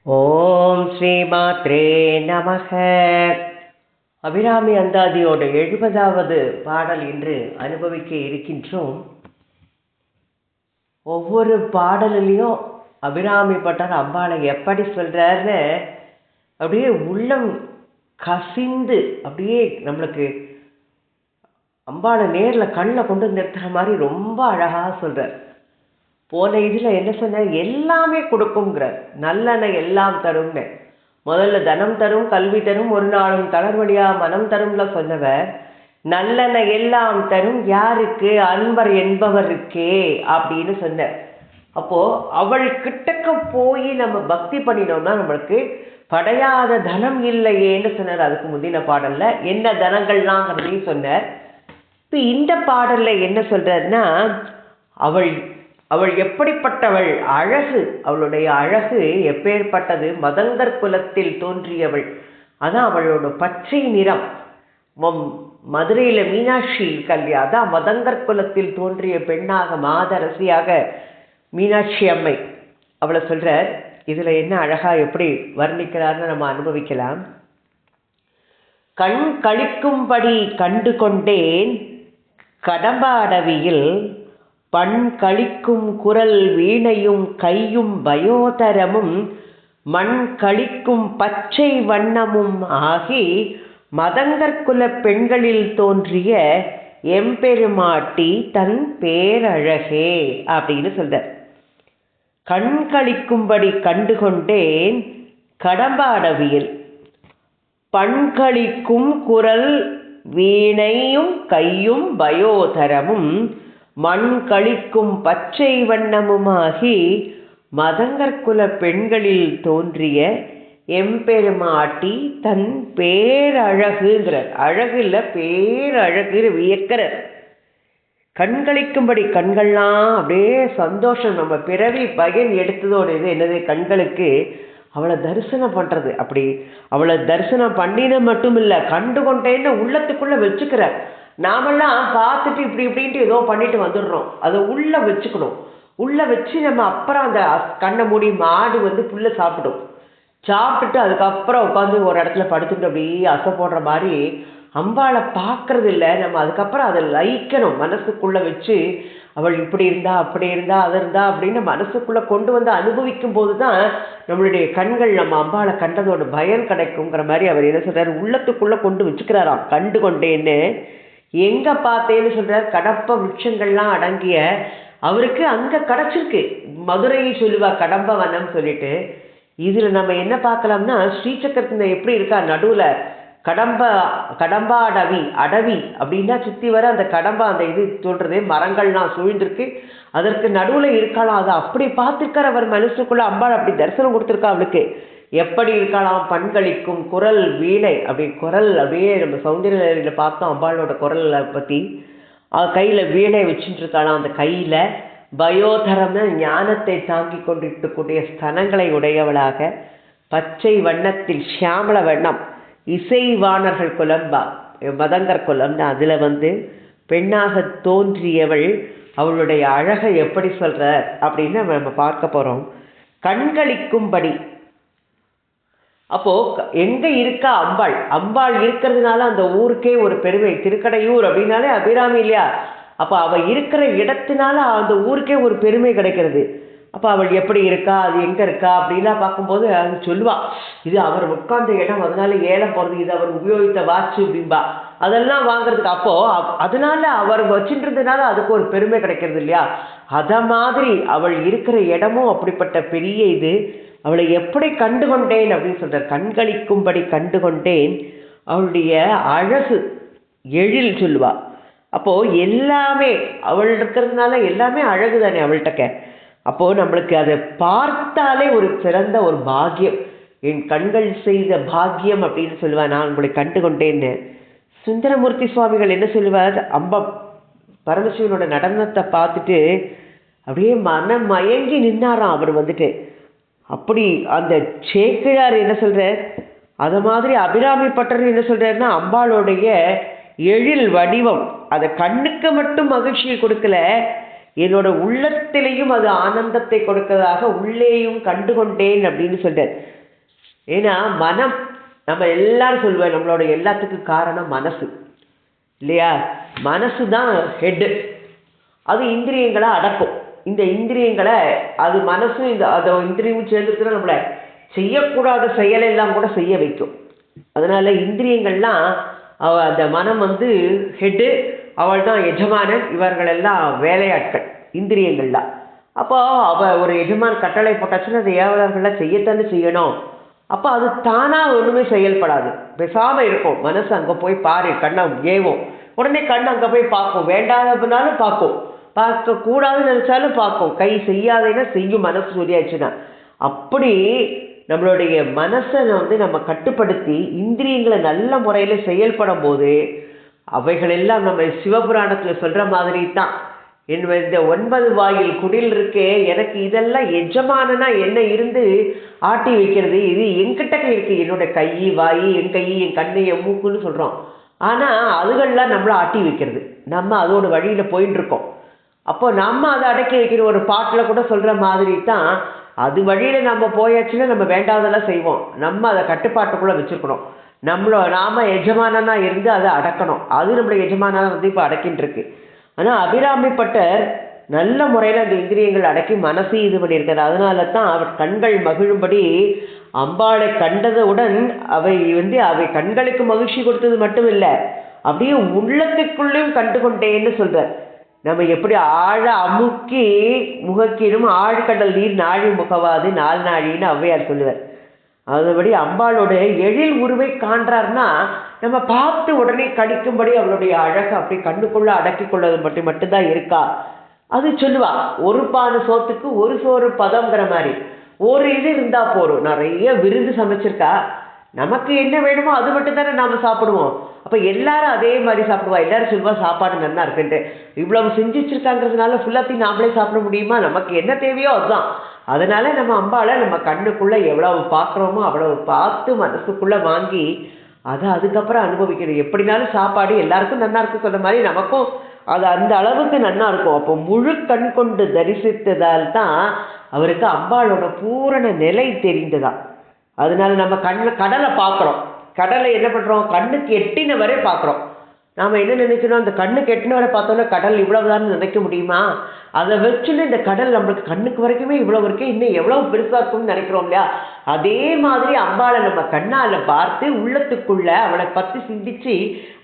ஓம் ஸ்ரீமாத்ரே நமக. அபிராமி அந்தாதியோட 70வது பாடல் இன்று அனுபவிக்க இருக்கின்றோம். ஒவ்வொரு பாடலிலையும் அபிராமி பட்டர் அம்பாளை எப்படி சொல்றாருன்னு அப்படியே உள்ளம் கசிந்து அப்படியே நம்மளுக்கு அம்பாளை நேரில் கண்ணில் கொண்டு நிறுத்துற மாதிரி ரொம்ப அழகாக சொல்றார். போன இதில் என்ன சொன்னார், எல்லாமே கொடுக்குங்கிறார். நல்லெண்ணெய் எல்லாம் தரும்னு முதல்ல தனம் தரும், கல்வி தரும், ஒரு நாளும் தளர்வழியா மனம் தரும்ல சொன்னவர், நல்லெண்ணெய் எல்லாம் தரும் யாருக்கு, அன்பர் என்பவருக்கே அப்படின்னு சொன்னார். அப்போ அவள் கிட்டக்க போய் நம்ம பக்தி பண்ணினோம்னா நம்மளுக்கு படையாத தனம் இல்லையேன்னு சொன்னார். அதுக்கு முந்தின பாடல்ல என்ன தனங்கள்லாங்கிறதையும் சொன்னார். இப்போ இந்த பாடல்ல என்ன சொல்றாருன்னா, அவள் எப்படிப்பட்டவள், அழகு, அவளுடைய அழகு எப்பேற்பட்டது, மதங்கர் குலத்தில் தோன்றியவள். அதான் அவளோட பச்சை நிறம். மதுரையில் மீனாட்சி கல்யா அதான் மதங்கர் குலத்தில் தோன்றிய பெண்ணாக மாதரசியாக மீனாட்சி அம்மை அவளை சொல்றார். இதுல என்ன அழகா எப்படி வர்ணிக்கிறார்னு நம்ம அனுபவிக்கலாம். கண் கழிக்கும்படி கண்டு கொண்டேன் கடம்பா அடவியில், பண் கழிக்கும் குரல் வீணையும் கையும் பயோதரமும் மண் கழிக்கும் பச்சை வண்ணமும் ஆகி மதங்கற்குல பெண்களில் தோன்றிய எம்பெருமாட்டி தன் பேரழகே அப்படின்னு சொல்றார். கண் கழிக்கும்படி கண்டு கொண்டேன் கடம்பாடவியில், பண்களிக்கும் குரல் வீணையும் கையும் பயோதரமும் மண் கழிக்கும் பச்சை வண்ணமுமாகி மதங்கற்குல பெண்களில் தோன்றிய எம்பெருமாட்டி தன் பேரழகுங்கிற, அழகுல பேரழகு வியக்கிற. கண்களிக்கும்படி, கண்கள்லாம் அப்படியே சந்தோஷம். நம்ம பிறவி பயன் எடுத்ததோடு இது என்னது, கண்களுக்கு அவளை தரிசனம் பண்றது. அப்படி அவளை தரிசனம் பண்ணின மட்டும் இல்லை, கண்டு கொண்டேன்னு உள்ளத்துக்குள்ள வச்சுக்கிற. நாமெல்லாம் பார்த்துட்டு இப்படி இப்படின்ட்டு ஏதோ பண்ணிட்டு வந்துடுறோம். அதை உள்ள வச்சுக்கணும். உள்ள வச்சு நம்ம அப்புறம் அந்த கண்ணை மூடி மாடு புல்ல சாப்பிட்டுட்டு அதுக்கப்புறம் உட்காந்து ஒரு இடத்துல படுத்துட்டு அப்படியே அசை போடுற மாதிரி அம்பாளை பார்க்கறது இல்லை. நம்ம அதுக்கப்புறம் அதை லயிக்கணும், மனசுக்குள்ள வச்சு அவள் இப்படி இருந்தா அப்படி இருந்தா அது இருந்தா அப்படின்னு மனசுக்குள்ள கொண்டு வந்து அனுபவிக்கும் போது தான் நம்மளுடைய கண்கள் நம்ம அம்பாளை கண்டதோட பயன் கிடைக்குங்கிற மாதிரி அவர் என்ன சொல்றாரு, உள்ளத்துக்குள்ள கொண்டு வச்சுக்கிறாராம். கண்டு கொண்டேன்னு எங்க பார்த்தேன்னு சொல்றார். கடப்ப விருட்சங்கள்லாம் அடங்கிய அவருக்கு அங்க கிடைச்சிருக்கு. மதுரையை சொல்லுவா கடம்ப வனம் சொல்லிட்டு. இதுல நம்ம என்ன பார்க்கலாம்னா, ஸ்ரீசக்கரத்துல எப்படி இருக்கா, நடுவுல கடம்பா அடவி அப்படின்னா சுத்தி வர அந்த கடம்பா அந்த இது தோன்றது, மரங்கள்லாம் சூழ்ந்திருக்கு, அதற்கு நடுவுல இருக்கலாம். அதை அப்படி பார்த்துருக்கார் அவர் மனசுக்குள்ள. அம்பாள் அப்படி தரிசனம் கொடுத்துருக்கா அவளுக்கு. எப்படி இருக்கலாம், பண்களிக்கும் குரல் வீணை, அப்படி குரல் அப்படியே நம்ம சௌந்தர்யில பார்த்தோம் அம்பாளோட குரலை பத்தி. கையில வீணை வச்சுட்டு இருக்காளாம். அந்த கையில பயோதரம்னா ஞானத்தை தாங்கி கொண்டிருக்கக்கூடிய ஸ்தனங்களை உடையவளாக, பச்சை வண்ணத்தில் சியாமள வண்ணம், இசைவாணர்கள் குலம்பா மதங்கர் குலம்னா அதுல பெண்ணாக தோன்றியவள். அவளுடைய அழகை எப்படி சொல்ற அப்படின்னு நம்ம பார்க்க போறோம். கண்களிக்கும்படி, அப்போ எங்க இருக்கா அம்பாள், அம்பாள் இருக்கிறதுனால அந்த ஊருக்கே ஒரு பெருமை. திருக்கடையூர் அப்படின்னாலே அபிராமி இல்லையா, அப்போ அவள் இருக்கிற இடத்தினால அந்த ஊருக்கே ஒரு பெருமை கிடைக்கிறது. அப்போ அவள் எப்படி இருக்கா, அது எங்கே இருக்கா அப்படின்லாம் பார்க்கும்போது அது சொல்லுவா, இது அவர் உட்கார்ந்த இடம், அதனால ஏலம் போகிறது, இது அவர் உபயோகித்த வாட்சு அப்படின்பா. அதெல்லாம் வாங்குறதுக்கு அப்போ அதனால அவர் வச்சுன்றதுனால அதுக்கு ஒரு பெருமை கிடைக்கிறது இல்லையா. அத மாதிரி அவள் இருக்கிற இடமும் அப்படிப்பட்ட பெரிய இது. அவளை எப்படி கண்டு கொண்டேன் அப்படின்னு சொல்றார். கண்களிக்கும்படி கண்டு கொண்டேன். அவளுடைய அழகு எழில் சொல்லுவா. அப்போ எல்லாமே அவள் இருக்கிறதுனால எல்லாமே அழகு தானே அவள்கிட்ட. அப்போ நம்மளுக்கு அதை பார்த்தாலே ஒரு சிறந்த ஒரு பாக்கியம், என் கண்கள் செய்த பாக்கியம் அப்படின்னு சொல்லுவா. நான் உங்களை கண்டு கொண்டேன்னு. சுந்தரமூர்த்தி சுவாமிகள் என்ன சொல்லுவார், அம்பா பரமசிவனோட நடனத்தை பார்த்துட்டு அப்படியே மனம் மயங்கி நின்னாராம் அவர் அப்படி அந்த சேக்கிழார் என்ன சொல்றார், அத மாதிரி அபிராமி பட்டர் என்ன சொல்றாருன்னா, அம்பாளுடைய எழில் வடிவம் அதை கண்ணுக்கு மட்டும் மகிழ்ச்சியை கொடுக்கல, என்னோட உள்ளத்திலையும் அது ஆனந்தத்தை கொடுக்கறதாக உள்ளேயும் கண்டுகொண்டேன் அப்படின்னு சொல்றார். ஏன்னா மனம், நம்ம எல்லாரும் சொல்லுவேன், நம்மளோட எல்லாத்துக்கும் காரணம் மனசு இல்லையா? மனசு தான் ஹெட்டு. அது இந்திரியங்களை அடக்கும். இந்த இந்திரியங்களை அது மனசும் அதை இந்திரியமும் சேர்ந்துருக்குன்னா நம்மளை செய்யக்கூடாத செயலெல்லாம் கூட செய்ய வைக்கும். அதனால இந்திரியங்கள்லாம் அந்த மனம் ஹெட்டு, அவள் தான் எஜமானன், இவர்களெல்லாம் வேலையாட்கள் இந்திரியங்கள்லாம். அப்போ ஒரு எஜமான் கட்டளை போட்டாச்சுன்னா அதை ஏவலர்கள்லாம் செய்யத்தானே செய்யணும். அப்போ அது தானாக ஒன்றுமே செயல்படாது, பேசாமல் இருக்கும். மனசு அங்கே போய் பாரு, கண்ணை ஏவும், உடனே கண் அங்கே போய் பார்க்கும், வேண்டாதனாலும் பார்க்கும், பார்க்கக்கூடாதுன்னு நினச்சாலும் பார்க்கும், கை செய்யாதேன்னா செய்யும் மனசு சொல்லியாச்சுன்னா. அப்படி நம்மளுடைய மனசை நம்ம கட்டுப்படுத்தி இந்திரியங்களை நல்ல முறையில் செயல்படும் போது அவைகளெல்லாம் நம்ம சிவபுராணத்தில் சொல்கிற மாதிரி தான். இந்த 9 வாயில் குடில் இருக்கே, எனக்கு இதெல்லாம் எஜமானனா என்ன இருந்து ஆட்டி வைக்கிறது, இது என்கிட்ட இருக்கு, என்னோட கை வாய், என் கை, என் கண்ணு, என் மூக்குன்னு சொல்கிறோம். ஆனால் அதுகள்லாம் நம்மளை ஆட்டி வைக்கிறது, நம்ம அதோட வழியில் போயின்னு இருக்கோம். அப்போ நம்ம அதை அடக்கி வைக்கிற ஒரு பாட்டில் கூட சொல்கிற மாதிரி தான், அது வழியில் நம்ம போயாச்சுன்னா நம்ம வேண்டாதெல்லாம் செய்வோம். நம்ம அதை கட்டுப்பாட்டுக்குள்ளே வச்சுருக்கணும். நாம எஜமானனா இருந்து அதை அடக்கணும். அது நம்மளோட எஜமானா இப்போ அடக்கின்னு இருக்கு. ஆனால் அபிராமிப்பட்டர் நல்ல முறையில் அந்த இந்திரியங்கள் அடக்கி மனசு இது பண்ணியிருக்காரு. அதனால தான் அவர் கண்கள் மகிழும்படி அம்பாளை கண்டதுடன் அவை அவை கண்களுக்கு மகிழ்ச்சி கொடுத்தது மட்டும் இல்லை, அப்படியே உள்ளத்துக்குள்ளேயும் கண்டு கொண்டேன்னு சொல்கிறார். நம்ம எப்படி ஆழ அமுக்கி முகக்கிடும் ஆழ்கடல் நீர் நாழி முகவாது நாள் நாழின்னு ஔவையார் சொல்லுவார். அதுபடி அம்பாளோட எழில் உருவை காண்றாருன்னா நம்ம பார்த்து உடனே கடிக்கும்படி அவளுடைய அழகை அப்படி கண்ணுக்குள்ளே அடக்கி கொள்ளது மட்டும்தான் இருக்கா. அது சொல்லுவா, ஒரு பானை சோத்துக்கு ஒரு சோறு பதம்ங்கிற மாதிரி. ஒரு இது இருந்தால் போகிறோம், நிறைய விருந்து சமைச்சிருக்கா, நமக்கு என்ன வேணுமோ அது மட்டும் தானே நாம் சாப்பிடுவோம். அப்போ எல்லாரும் அதே மாதிரி சாப்பிடுவா. எல்லாரும் சொல்லுவா சாப்பாடு நல்லா இருக்குன்ட்டு. இவ்வளவு செஞ்சு வச்சிருக்காங்கிறதுனால ஃபுல்லாத்தையும் நாமளே சாப்பிட முடியுமா? நமக்கு என்ன தேவையோ அதுதான். அதனால நம்ம அம்பாளை நம்ம கண்ணுக்குள்ளே எவ்வளவு பார்க்குறோமோ அவ்வளவு பார்த்து மனசுக்குள்ளே வாங்கி அதை அதுக்கப்புறம் அனுபவிக்கணும். எப்படினாலும் சாப்பாடு எல்லாருக்கும் நல்லா இருக்கும் சொன்ன மாதிரி நமக்கும் அது அந்த அளவுக்கு நல்லா இருக்கும். அப்போ முழு கண் கொண்டு தரிசித்ததால் தான் அவருக்கு அம்பாளோட பூரண நிலை தெரிந்ததா. அதனால நம்ம கடலை பார்க்குறோம், கடலை என்ன பண்ணுறோம், கண்ணுக்கு எட்டின வரை பார்க்குறோம். நாம் என்ன நினைக்கணும், அந்த கண்ணுக்கு எட்டின வரை பார்த்தோன்னா கடல் இவ்வளவுதான் நினைக்க முடியுமா? அதை வச்சுன்னு இந்த கடல் நம்மளுக்கு கண்ணுக்கு வரைக்குமே இவ்வளோ வரைக்கும் இன்னும் எவ்வளோ பெருசாக இருக்கும்னு நினைக்கிறோம் இல்லையா? அதே மாதிரி அம்பாளை நம்ம கண்ணால் பார்த்து உள்ளத்துக்குள்ள அவளை பற்றி சிந்திச்சு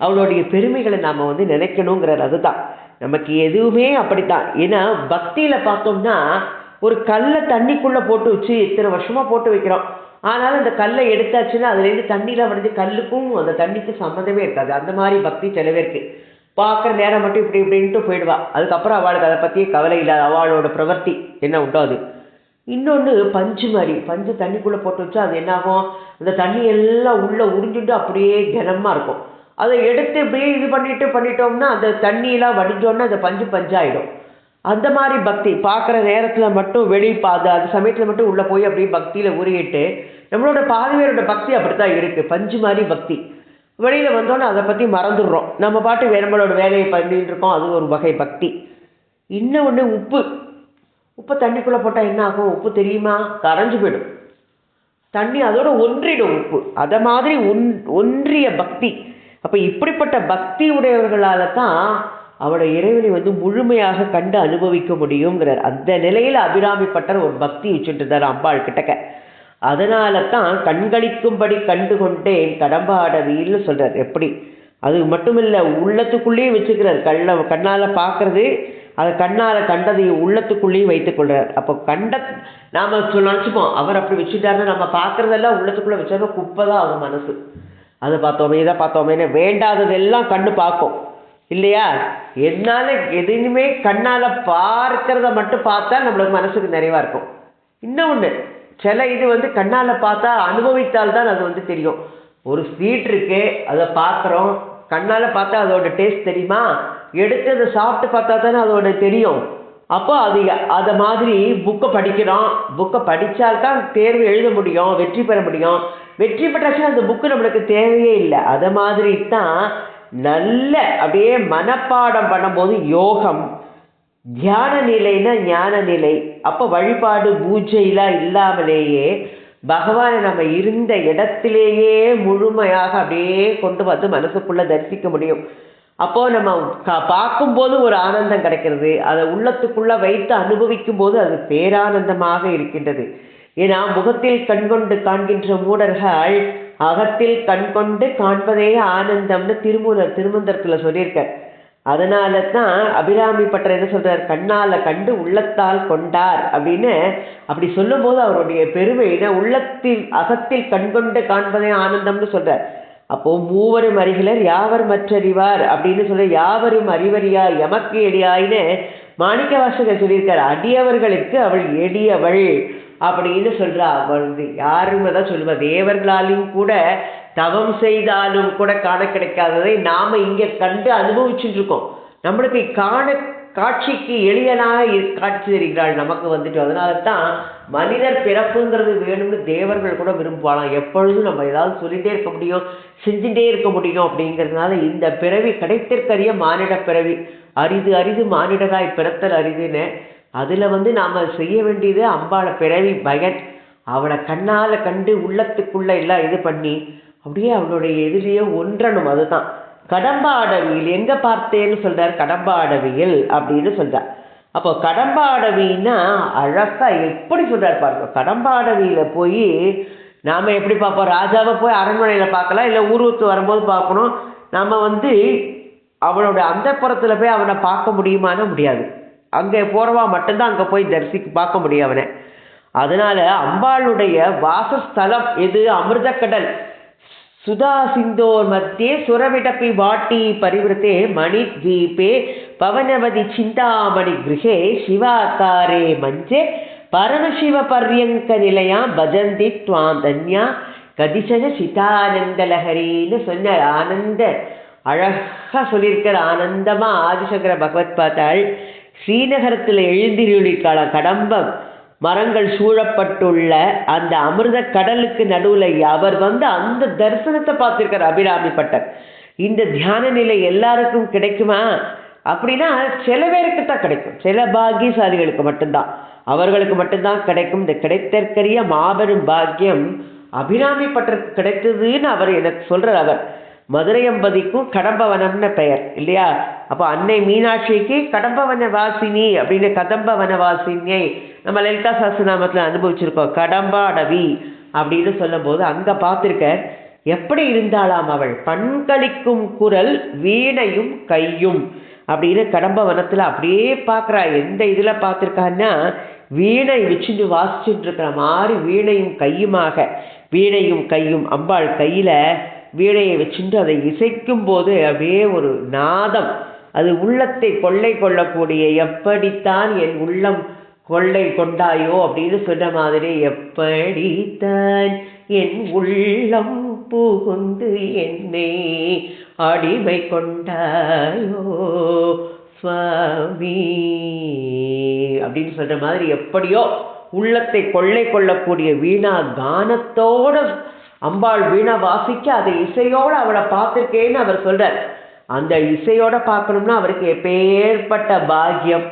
அவளுடைய பெருமைகளை நாம் நினைக்கணுங்கிறது. அதுதான் நமக்கு எதுவுமே அப்படித்தான். ஏன்னா பக்தியில் பார்த்தோம்னா ஒரு கல்லை தண்ணிக்குள்ளே போட்டு வச்சு இத்தனை வருஷமாக போட்டு வைக்கிறோம். ஆனாலும் அந்த கல்லை எடுத்தாச்சுன்னா அதுலேருந்து தண்ணியில் வடிஞ்சு கல்லுக்கும் அந்த தண்ணிக்கும் சம்மந்தமே இருக்காது. அந்த மாதிரி பக்தி சில பேருக்கு பார்க்குற நேரம் மட்டும் இப்படி இப்படின்ட்டு போயிடுவா. அதுக்கப்புறம் அவளுக்கு அதை பற்றியே கவலை இல்லாத அவளோட பிரவர்த்தி என்ன உண்டோ அது. இன்னொன்று பஞ்சு மாதிரி, பஞ்சு தண்ணிக்குள்ளே போட்டு வச்சா அது என்னாகும், அந்த தண்ணி எல்லாம் உள்ளே உறிஞ்சுட்டு அப்படியே கனமாக இருக்கும். அதை எடுத்து இப்படியே இது பண்ணிட்டோம்னா அந்த தண்ணியெல்லாம் வடிஞ்சோன்னா அந்த பஞ்சு பஞ்சாயிடும். அந்த மாதிரி பக்தி பார்க்குற நேரத்தில் மட்டும் அது சமயத்தில் மட்டும் உள்ளே போய் அப்படியே பக்தியில் உருகிட்டு நம்மளோட பாதிவேரோட பக்தி அப்படித்தான் இருக்குது. பஞ்சு மாதிரி பக்தி. வெளியில் வந்தோன்னே அதை பற்றி மறந்துடுறோம், நம்ம பாட்டு நம்மளோட வேலையை பண்ணிட்டு இருக்கோம். அது ஒரு வகை பக்தி. இன்னொன்று உப்பு தண்ணிக்குள்ளே போட்டால் என்ன ஆகும், உப்பு தெரியுமா, கரைஞ்சு போயிடும். தண்ணி அதோட ஒன்றிடும் உப்பு. அதை மாதிரி ஒன்றிய பக்தி. அப்போ இப்படிப்பட்ட பக்தி உடையவர்களால் தான் அவளோட இறைவனை முழுமையாக கண்டு அனுபவிக்க முடியுங்கிறார். அந்த நிலையில் அபிராமிப்பட்டர் ஒரு பக்தி வச்சுட்டுருந்தார் அம்பாள் கிட்டக்க. அதனால தான் கண்களிக்கும்படி கண்டு கொண்டேன் கடம்பாடவின்னு சொல்கிறார். எப்படி அது மட்டும் இல்லை, உள்ளத்துக்குள்ளேயே வச்சுக்கிறார். கண்ணால் பார்க்கறது, அதை கண்ணால் கண்டதை உள்ளத்துக்குள்ளேயும் வைத்துக்கொள்கிறார். அப்போ நாம் நினச்சிப்போம் அவர் அப்படி வச்சுட்டாருன்னா நம்ம பார்க்குறதெல்லாம் உள்ளத்துக்குள்ளே வச்சாலும் குப்பை தான் ஆகும் மனசு. அதை பார்த்தோமே இதை பார்த்தோமே வேண்டாததெல்லாம் கண்ணு பார்க்கும் இல்லையா? என்னால் எதுவுமே கண்ணால் பார்க்கறத மட்டும் பார்த்தா நம்மளுக்கு மனசுக்கு நிறைவாக இருக்கும். இன்னொன்று சில இது கண்ணால் பார்த்தா அனுபவித்தால்தான் அது தெரியும். ஒரு ஸ்வீட் இருக்கு, அதை பார்க்குறோம், கண்ணால் பார்த்தா அதோட டேஸ்ட் தெரியுமா, எடுத்து அதை சாப்பிட்டு பார்த்தா தானே அதோட தெரியும். அப்போ அதை மாதிரி புக்கை படிக்கிறோம், புக்கை படித்தால்தான் தேர்வு எழுத முடியும், வெற்றி பெற முடியும். வெற்றி பெற்றாச்சுன்னா அந்த புக்கு நம்மளுக்கு தேவையே இல்லை. அதை மாதிரி தான் நல்ல அப்படியே மனப்பாடம் பண்ணும்போது யோகம் தியான நிலைன்னா ஞான நிலை. அப்போ வழிபாடு பூஜையெல்லாம் இல்லாமலேயே பகவானை நம்ம இருந்த இடத்திலேயே முழுமையாக அப்படியே கொண்டு வந்து மனசுக்குள்ள தரிசிக்க முடியும். அப்போ நம்ம பார்க்கும்போது ஒரு ஆனந்தம் கிடைக்கிறது, அதை உள்ளத்துக்குள்ள வைத்து அனுபவிக்கும் போது அது பேரானந்தமாக இருக்கின்றது. ஏன்னா முகத்தில் கண்கொண்டு காண்கின்ற மூடர்கள் அகத்தில் கண்கொண்டு காண்பதே ஆனந்தம்னு திருமந்திரத்தில் சொல்லியிருக்கார். அதனால தான் அபிராமி பட்டர் என்ன சொல்றார், கண்ணால கண்டு உள்ளத்தால் கொண்டார் அப்படின்னு. அப்படி சொல்லும் போது அவருடைய பெருமை உள்ளத்தில் அகத்தில் கண்கொண்டு காண்பதே ஆனந்தம்னு சொல்றார். அப்போ மூவரும் அறிகிலர் யாவர் மற்றறிவார் அப்படின்னு சொல்ற, யாவரும் அறிவறியாய் எமக்கு எளியாயின்னு மாணிக்க வாசகர் சொல்லியிருக்காரு. அடியவர்களுக்கு அவள் எளியவள் அப்படின்னு சொல்றா. அவள் யாரும் தான் சொல்லுவா, தேவர்களாலும் கூட தவம் செய்தாலும் கூட காண கிடைக்காததை நாம இங்க கண்டு அனுபவிச்சுட்டு இருக்கோம். நம்மளுக்கு காட்சிக்கு எளியனாக காட்சி தருகிறாள் நமக்கு வந்துட்டு. அதனால தான் மனிதர் பிறப்புங்கிறது வேணும்னு தேவர்கள் கூட விரும்புவாளாம். எப்பொழுதும் நம்ம ஏதாவது சொல்லிகிட்டே இருக்க முடியும், செஞ்சுட்டே இருக்க முடியும். அப்படிங்கிறதுனால இந்த பிறவி கிடைத்திருக்கறிய மானிட பிறவி அரிது அரிது மானிடராய் பிறத்தல் அரிதுன்னு. அதில் நாம் செய்ய வேண்டியது அம்பாளை பிறவி பயன். அவளை கண்ணால் கண்டு உள்ளத்துக்குள்ள எல்லாம் இது பண்ணி அப்படியே அவளுடைய எதிரியே ஒன்றணும். அதுதான் கடம்பா அடவியில் எங்கே பார்த்தேன்னு சொல்கிறார், கடம்பா அடவியில் அப்படின்னு சொல்கிறார். அப்போ கடம்பா அடவின்னா அழகாக எப்படி சொல்கிறார் பாருங்க. கடம்பா அடவியில் போய் நாம் எப்படி பார்ப்போம், ராஜாவை போய் அரண்மனையில் பார்க்கலாம், இல்லை ஊருக்கு வரும்போது பார்க்கணும். நம்ம அவனோட அந்தப்புறத்தில் போய் அவனை பார்க்க முடியுமானா முடியாது. அங்கே போகிறவா மட்டும்தான் அங்கே போய் பார்க்க முடியும் அவனை. அதனால அம்பாளுடைய வாசஸ்தலம் எது, அமிர்தக்கடல். சுதா சிந்தோர் மத்தியே சுரவிடப்பி வாட்டி பரிவிரத்தே மணி தீபே பவனவதி சிந்தாமணி கிரகே சிவாக்காரே மஞ்சே பரமசிவ பர்யங்க நிலையா பஜந்தி துவாம் தன்யா கதிசன சிதானந்த லஹரின்னு சொன்ன ஆனந்த அழகா சொல்லியிருக்கிற. ஆனந்தமா ஆதிசங்கர பகவத் பார்த்தாள் ஸ்ரீநகரத்தில் எழுந்திருளிக்கால கடம்பம் மரங்கள் சூழப்பட்டுள்ள அந்த அமிர்த கடலுக்கு நடுவில் அவர் அந்த தரிசனத்தை பார்த்துருக்கார் அபிராமி பட்டர். இந்த தியான நிலை எல்லாருக்கும் கிடைக்குமா அப்படின்னா சில பேருக்கு தான் கிடைக்கும், சில பாக்கியசாலிகளுக்கு மட்டும்தான், அவர்களுக்கு மட்டும்தான் கிடைக்கும். இந்த கிடைத்தற்கரிய மாபெரும் பாக்கியம் அபிராமி பட்டருக்கு கிடைத்ததுன்னு அவர் எனக்கு சொல்கிறார். அவர் மதுரையம்பதிக்கும் கடம்பவனம்னு பெயர் இல்லையா. அப்போ அன்னை மீனாட்சிக்கு கடம்பவன வாசினி அப்படின்னு கதம்பவன வாசினியை நம்ம லலிதா சஹஸ்ரநாமத்தில் அனுபவிச்சிருக்கோம். கடம்பா அடவி அப்படின்னு சொல்லும் போது அங்கே பார்த்துருக்க எப்படி இருந்தாலாம் அவள், பண்களிக்கும் குரல் வீணையும் கையும் அப்படின்னு கடம்பவனத்தில் அப்படியே பார்க்குறா. எந்த இதில் பார்த்துருக்கான்னா வீணை வச்சுட்டு வாசிச்சுட்டு இருக்கிற மாதிரி வீணையும் கையுமாக, வீணையும் கையும் அம்பாள் கையில் வீணையை வச்சுட்டு அதை இசைக்கும் போது அப்படியே ஒரு நாதம், அது உள்ளத்தை கொள்ளை கொள்ளக்கூடிய. எப்படித்தான் என் உள்ளம் கொள்ளை கொண்டாயோ அப்படின்னு சொன்ன மாதிரி, எப்படித்தான் என் உள்ளம் புகுந்து என்னை அடிமை கொண்டாயோ சுவாமி அப்படின்னு சொல்ற மாதிரி, எப்படியோ உள்ளத்தை கொள்ளை கொள்ளக்கூடிய வீணா கானத்தோட அம்பாள் வீணா வாசிக்க அதை இசையோடு அவளை பார்த்துருக்கேன்னு அவர் சொல்றார். அந்த இசையோட பார்க்கணும்னா அவருக்கு எப்பேற்பட்ட பாக்கியம்.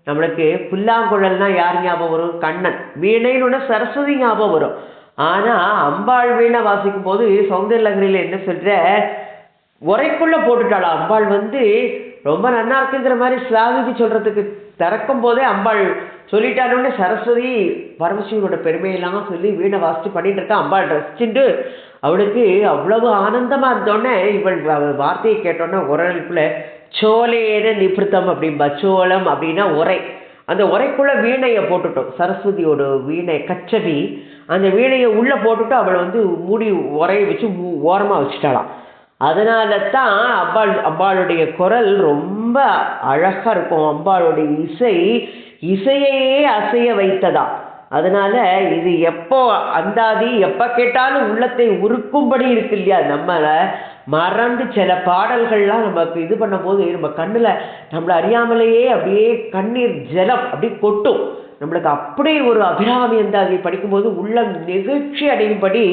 நம்மளுக்கு புல்லாங்குழல்னா யார் ஞாபகம் வரும், கண்ணன். வீணைன்னு சரஸ்வதி ஞாபகம் வரும். ஆனால் அம்பாள் வீணை வாசிக்கும் போது சௌந்தரலகரியில் என்ன சொல்ற, உரைக்குள்ள போட்டுட்டாளா அம்பாள். ரொம்ப நல்லா இருக்குங்கிற மாதிரி ஸ்லாவிக்கு சொல்றதுக்கு திறக்கும் போதே அம்பாள் சொல்லிட்டானோடனே சரஸ்வதி பரமசிவனோட பெருமையெல்லாம் சொல்லி வீணை வாசித்து பண்ணிட்டு இருக்கா. அம்பாள் ரசிச்சுட்டு அவளுக்கு அவ்வளவு ஆனந்தமா இருந்தோடனே இவள் வார்த்தையை கேட்டோன்னே உரலுக்குள்ள சோலேன நிபிருத்தம் அப்படின்பா. சோளம் அப்படின்னா உரை. அந்த உரைக்குள்ள வீணையை போட்டுட்டோம், சரஸ்வதியோட வீணை கச்சவி. அந்த வீணையை உள்ள போட்டுட்டு அவள் மூடி உரையை வச்சு ஓரமாக வச்சுட்டாளாம். அதனால தான் அம்பாளுடைய குரல் ரொம்ப அழகா இருக்கும். அம்பாளுடைய இசையையே அசைய வைத்ததா. அதனால இது எப்போ அந்தாதி எப்போ கேட்டாலும் உள்ளத்தை உருக்கும்படி இருக்கு இல்லையா. நம்மளை மறந்து சில பாடல்கள்லாம் நமக்கு இது பண்ணும் போது நம்ம கண்ணில் நம்மளை அறியாமலேயே அப்படியே கண்ணீர் ஜலம் அப்படி கொட்டும். நம்மளுக்கு அப்படியே ஒரு அபிராமி அந்தாதி படிக்கும்போது உள்ளம் நெகிழ்ச்சி அடையும்படி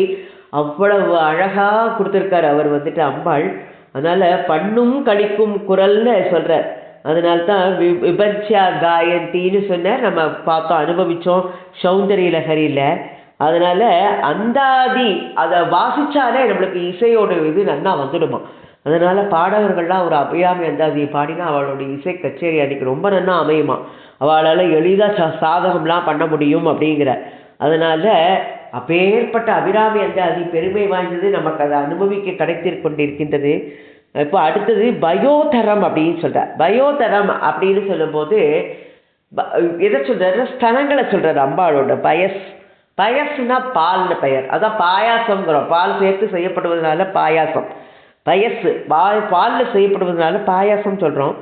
அவ்வளவு அழகாக கொடுத்துருக்காரு அவர் அம்பாள். அதனால் பண்ணும் கழிக்கும் குரல்னு சொல்கிறார். அதனால்தான் விபர்ச்சியா காயந்தின்னு சொன்ன நம்ம பார்த்தோம், அனுபவித்தோம் சௌந்தரிய லஹரியில். அதனால அந்தாதி அதை வாசிச்சாலே நம்மளுக்கு இசையோட இது நல்லா வந்துடுமா. அதனால பாடகர்கள்லாம் ஒரு அபிராமி அந்தாதியை பாடினா அவளுடைய இசை கச்சேரி அன்னைக்கு ரொம்ப நல்லா அமையுமா. அவளால் எளிதாக சாதகம்லாம் பண்ண முடியும் அப்படிங்கிற. அதனால அப்பேற்பட்ட அபிராமி அந்தாதி பெருமை வாய்ந்தது, நமக்கு அதை அனுபவிக்க கிடைத்திருக் கொண்டிருக்கின்றது. இப்போ அடுத்தது பயோதரம் அப்படின்னு சொல்கிறார். பயோதரம் அப்படின்னு சொல்லும்போது எதை சொல்கிறாரு, ஸ்தனங்களை சொல்கிறார் அம்பாளோட. பயசுனா பால்னு பெயர், அதான் பாயாசம்ங்கிறோம். பால் சேர்த்து செய்யப்படுவதனால பாயாசம். பயசு பாலில் செய்யப்படுவதனால பாயாசம் சொல்கிறோம்.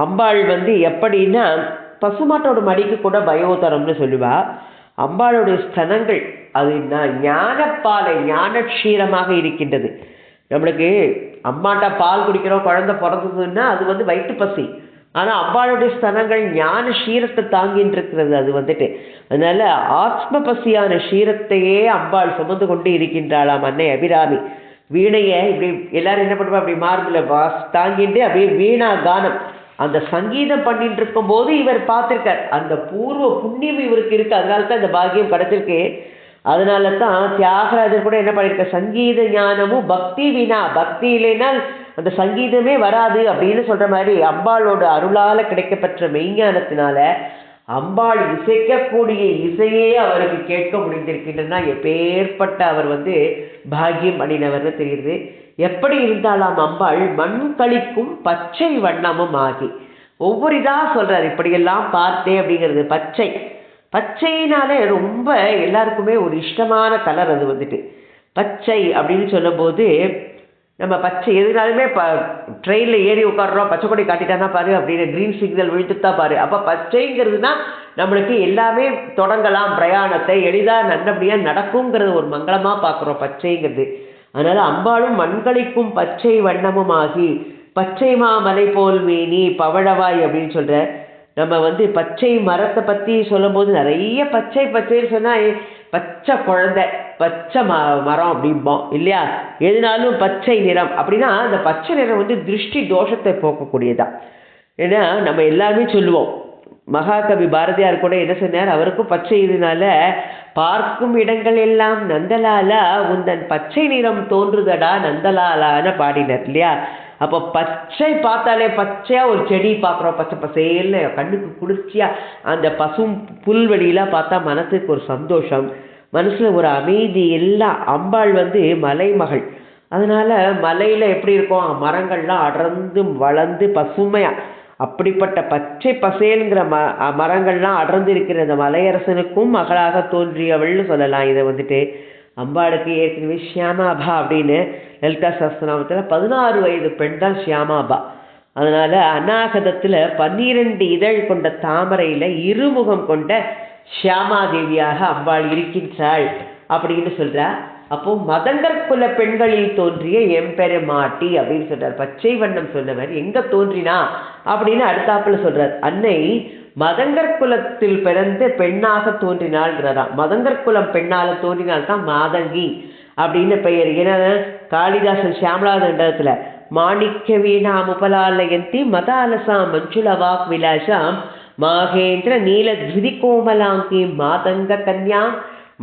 அம்பாள் எப்படின்னா பசுமாட்டோட மடிக்கு கூட பயோதரம்னு சொல்லுவா. அம்பாளுடைய ஸ்தனங்கள் அது ஞானப்பாலை ஞானக்ஷீரமாக இருக்கின்றது. நம்மளுக்கு அம்மாட்ட பால் குடிக்கிறோம், குழந்தை பிறந்ததுன்னா அது வயிற்று பசி. ஆனால் அம்பாளுடைய ஸ்தனங்கள் ஞான ஷீரத்தை தாங்கின்னு இருக்கிறது. அது அதனால ஆத்ம பசியான ஷீரத்தையே அம்பாள் சுமந்து கொண்டு இருக்கின்றாளாம் அன்னை அபிராமி. வீணையை இப்படி எல்லாரும் என்ன பண்ணுவா, அப்படி மார்பில் தாங்கிட்டு அப்படியே வீணா கானம் அந்த சங்கீதம் பண்ணிட்டு இருக்கும் போது இவர் பார்த்திருக்கார். அந்த பூர்வ புண்ணியம் இவருக்கு இருக்கு. அதனால தான் இந்த பாக்கியம் கிடைச்சிருக்கு. அதனால தான் தியாகராஜர் கூட என்ன பண்ணியிருக்க, சங்கீத ஞானமும் பக்தி வினா, பக்தி இல்லைனால் அந்த சங்கீதமே வராது அப்படின்னு சொல்ற மாதிரி அம்பாளோட அருளால கிடைக்கப்பெற்ற மெய்ஞானத்தினால அம்பாள் இசைக்கக்கூடிய இசையே அவருக்கு கேட்க முடிந்திருக்கின்றன. எப்பேற்பட்ட அவர் பாக்கியம் பண்ணினவர்னு தெரியுது. எப்படி இருந்தாலும் அம்பாள் மண் கழிக்கும் பச்சை வண்ணமும் ஆகி ஒவ்வொரு இதாக சொல்றாரு. இப்படியெல்லாம் பார்த்தேன் அப்படிங்கிறது பச்சைனாலே ரொம்ப எல்லாருக்குமே ஒரு இஷ்டமான கலர். அது பச்சை அப்படின்னு சொல்லும்போது நம்ம பச்சை எதுனாலுமே ட்ரெயினில் ஏறி உட்காடுறோம், பச்சை கொடி காட்டிட்டானா பாரு அப்படின்னு க்ரீன் சிக்னல் விழுத்துட்டா பாரு. அப்போ பச்சைங்கிறதுனா நம்மளுக்கு எல்லாமே தொடங்கலாம், பிரயாணத்தை எளிதாக நல்லபடியாக நடக்குங்கிறது ஒரு மங்களமாக பார்க்குறோம் பச்சைங்கிறது. அதனால் அம்பாளும் மண்களிக்கும் பச்சை வண்ணமும் ஆகி பச்சை மாமலை போல் மேனி பவழவாய் அப்படின்னு சொல்கிற. நம்ம பச்சை மரத்தை பற்றி சொல்லும்போது நிறைய பச்சைன்னு சொன்னால் பச்சை குழந்தை, பச்சை மரம் அப்படிம்போம் இல்லையா. எதுனாலும் பச்சை நிறம் அப்படின்னா அந்த பச்சை நிறம் திருஷ்டி தோஷத்தை போக்கக்கூடியதான். ஏன்னா நம்ம எல்லாருமே சொல்லுவோம், மகாகவி பாரதியார் கூட என்ன சொன்னார், அவருக்கும் பச்சை இதனால பார்க்கும் இடங்கள் எல்லாம் நந்தலாலா உந்தன் பச்சை நிறம் தோன்றுதடா நந்தலாலான்னு பாடினார் இல்லையா. அப்போ பச்சை பார்த்தாலே பச்சையாக ஒரு செடி பார்க்குறோம், பச்சை பசேல்னு கண்ணுக்கு குளிர்ச்சியாக அந்த பசும் புல்வெளியெலாம் பார்த்தா மனசுக்கு ஒரு சந்தோஷம், மனசில் ஒரு அமைதி. எல்லாம் அம்பாள் மலைமகள். அதனால் மலையில் எப்படி இருக்கும், மரங்கள்லாம் அடர்ந்து வளர்ந்து பசுமையாக அப்படிப்பட்ட பச்சை பசேலுங்கிற மரங்கள்லாம் அடர்ந்து இருக்கிற அந்த மலையரசனுக்கும் மகளாக தோன்றியவள்னு சொல்லலாம். இதை அம்பாளுக்கு ஏற்கனவே ஷியாமாபா அப்படின்னு லலிதா சஹஸ்ரநாமத்தில் 16 வயது பெண் தான் ஷியாமாபா. அதனால் அநாகதத்தில் 12 இதழ் கொண்ட தாமரையில் இருமுகம் கொண்ட ஷியாமாதேவியாக அம்பாள் இருக்கின்றாள் அப்படின்னு சொல்கிறார். அப்போது மதங்கற்குல பெண்களில் தோன்றிய எம்பெருமாட்டி அப்படின்னு சொல்கிறார். பச்சை வண்ணம் சொன்னவர் எங்கே தோன்றினா அப்படின்னு அடுத்தாப்பில் சொல்கிறார். அன்னை மதங்கற்குலத்தில் பிறந்து பெண்ணாக தோன்றினாள்ங்கிறாராம். மதங்கற்குலம் பெண்ணால் தோன்றினால்தான் மாதங்கி அப்படின்னு பெயர். ஏன்னா காளிதாசன் ஷியாமளாதண்டத்தில் மாணிக்க வீணா முபலாலயந்தி மதாலசாம் மஞ்சுள வாக் விலாசாம் மாகேந்திர நீல திதி கோமலாங்கி மாதங்க கன்யாம்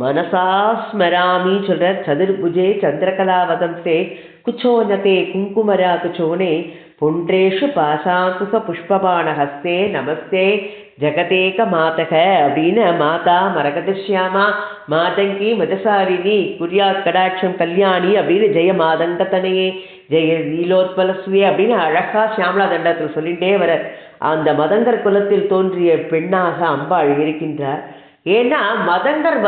மனசா ஸ்மராமி சொல்கிறார். சதுர்புஜே சந்திரகலாவதம்சே குச்சோனதே குங்குமரா குச்சோனே புன்றேஷு பாசாங்குச புஷ்பபாண ஹஸ்தே நமஸ்தே ஜெகதேக மாதக அப்படின்னு மாதா மரகதஷ்யாமா மாதங்கி மதசாரிணி குரியாத் கடாட்சம் கல்யாணி அப்படின்னு ஜெய மாதங்கத்தனையே ஜெய நீலோத்பலஸ்வே அப்படின்னு அழகா ஷியாமலா தண்டத்தில் சொல்லிகிட்டே வர அந்த மதங்கர் குலத்தில் தோன்றிய பெண்ணாக அம்பாள் இருக்கின்றார். ஏன்னா மதங்கர்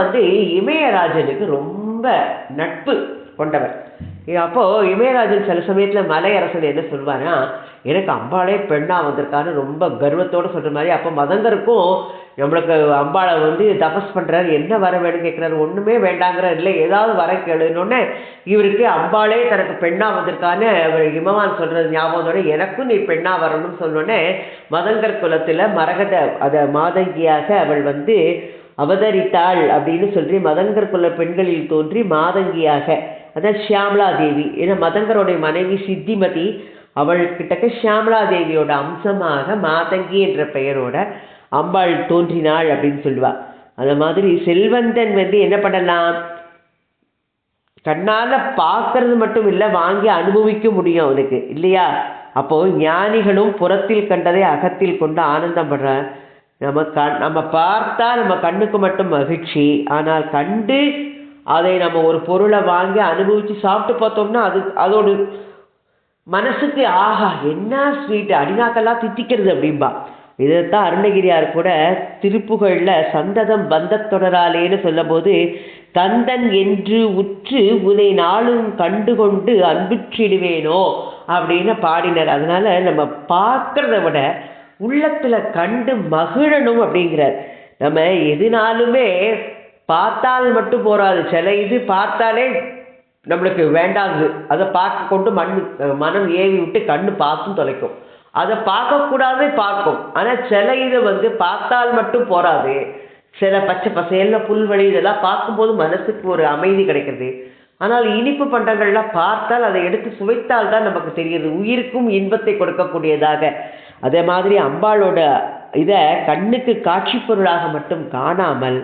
இமயராஜனுக்கு ரொம்ப நட்பு கொண்டவர். அப்போது இமயராஜன் சில சமயத்தில் மலையரசன் என்ன சொல்வானா, எனக்கு அம்பாளே பெண்ணாக வந்திருக்கான்னு ரொம்ப கர்வத்தோடு சொல்கிற மாதிரி. அப்போ மதங்கருக்கும் நம்மளுக்கு அம்பாளை தபஸ் பண்ணுறாரு, என்ன வர வேணும்னு கேட்குறாரு. ஒன்றுமே வேண்டாங்கிற, இல்லை ஏதாவது வர கேளுன்னொன்னே இவருக்கு அம்பாளே தனக்கு பெண்ணாக வந்திருக்கான்னு அவர் இமவான் சொல்கிறது ஞாபகத்தோட எனக்கும் நீ பெண்ணாக வரணும்னு சொன்னோன்னே மதங்கர் குலத்தில் மரகத அதை மாதங்கியாக அவள் அவதரித்தாள் அப்படின்னு சொல்லி மதங்கர் குல பெண்களில் தோன்றி மாதங்கியாக, அதான் ஷியாமலா தேவி. ஏன்னா மதங்கருடைய மனைவி சித்திமதி, அவள் கிட்டக்க ஷியாமலா தேவியோட அம்சமாக மாதங்கி என்ற பெயரோட அம்பாள் தோன்றினாள் அப்படின்னு சொல்லுவாள். அந்த மாதிரி செல்வந்தன் என்ன பண்ணலாம், கண்ணால் பார்க்கறது மட்டும் இல்லை, வாங்கி அனுபவிக்க முடியும் அவனுக்கு இல்லையா. அப்போது ஞானிகளும் புறத்தில் கண்டதை அகத்தில் கொண்டு ஆனந்தம் படுற. நம்ம பார்த்தா நம்ம கண்ணுக்கு மட்டும் மகிழ்ச்சி, ஆனால் கண்டு அதை நம்ம ஒரு பொருளை வாங்கி அனுபவித்து சாப்பிட்டு பார்த்தோம்னா அதோடு மனசுக்கு ஆஹா என்ன ஸ்வீட், அடிநாக்கெல்லாம் தித்திக்கிறது அப்படின்பா. இதைத்தான் அருணகிரியார் கூட திருப்புகழில் சந்ததம் பந்தத்தொடராலேன்னு சொல்லும் போது கந்தன் என்று உற்று உதை நாளும் கண்டு கொண்டு அன்புற்றிடுவேனோ அப்படின்னு பாடினார். அதனால நம்ம பார்க்கறத விட உள்ளத்தில் கண்டு மகிழணும் அப்படிங்கிறார். நம்ம எதுனாலுமே பார்த்தால் மட்டும் போகாது, சில இது பார்த்தாலே நம்மளுக்கு வேண்டாது, அதை பார்க்க கொண்டு மனம் ஏவி விட்டு கண்ணு பார்த்தும் தொலைக்கும். அதை பார்க்கக்கூடாது பார்க்கும். ஆனால் சில இதை பார்த்தால் மட்டும் போகாது, சில பச்சை பசையெல்லாம் புல்வெளி இதெல்லாம் பார்க்கும்போது மனசுக்கு ஒரு அமைதி கிடைக்கிறது. ஆனால் இனிப்பு பண்டங்கள்லாம் பார்த்தால் அதை எடுத்து சுவைத்தால் தான் நமக்கு தெரியுது உயிருக்கும் இன்பத்தை கொடுக்கக்கூடியதாக. அதே மாதிரி அம்பாளோட இதை கண்ணுக்கு காட்சி பொருளாக மட்டும் காணாமல்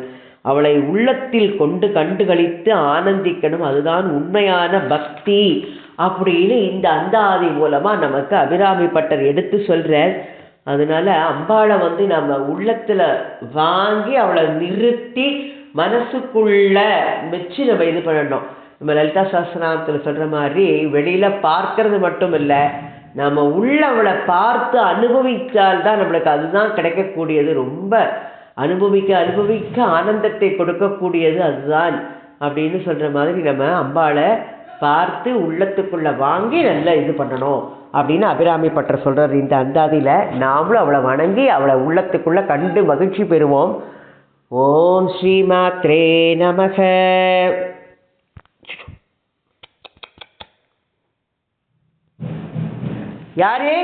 அவளை உள்ளத்தில் கொண்டு கண்டுகளித்து ஆனந்திக்கணும், அதுதான் உண்மையான பக்தி அப்படின்னு இந்த அந்தாதி மூலமாக நமக்கு அபிராமி பட்டர் எடுத்து சொல்கிறார். அதனால அம்பாளை நம்ம உள்ளத்தில் வாங்கி அவளை நிறுத்தி மனசுக்குள்ள வச்சு நம்ம இது பண்ணணும். நம்ம லலிதா சஹஸ்ரநாமத்தில் சொல்கிற மாதிரி வெளியில் பார்க்கறது மட்டும் இல்லை, நம்ம உள்ள அவளை பார்த்து அனுபவித்தால்தான் நம்மளுக்கு அதுதான் கிடைக்கக்கூடியது. ரொம்ப அனுபவிக்க ஆனந்தத்தை கொடுக்கக்கூடியது அதுதான் அப்படின்னு சொல்கிற மாதிரி நம்ம அம்பாளை பார்த்து உள்ளத்துக்குள்ளே வாங்கி நல்லா இது பண்ணணும் அப்படின்னு அபிராமி பட்டர் சொல்கிறார். இந்த அந்தாதியில் நாமளும் அவளை வணங்கி அவளை உள்ளத்துக்குள்ளே கண்டு மகிழ்ச்சி பெறுவோம். ஓம் ஸ்ரீமாத்ரே நமக. யாரே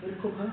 இருக்குமா?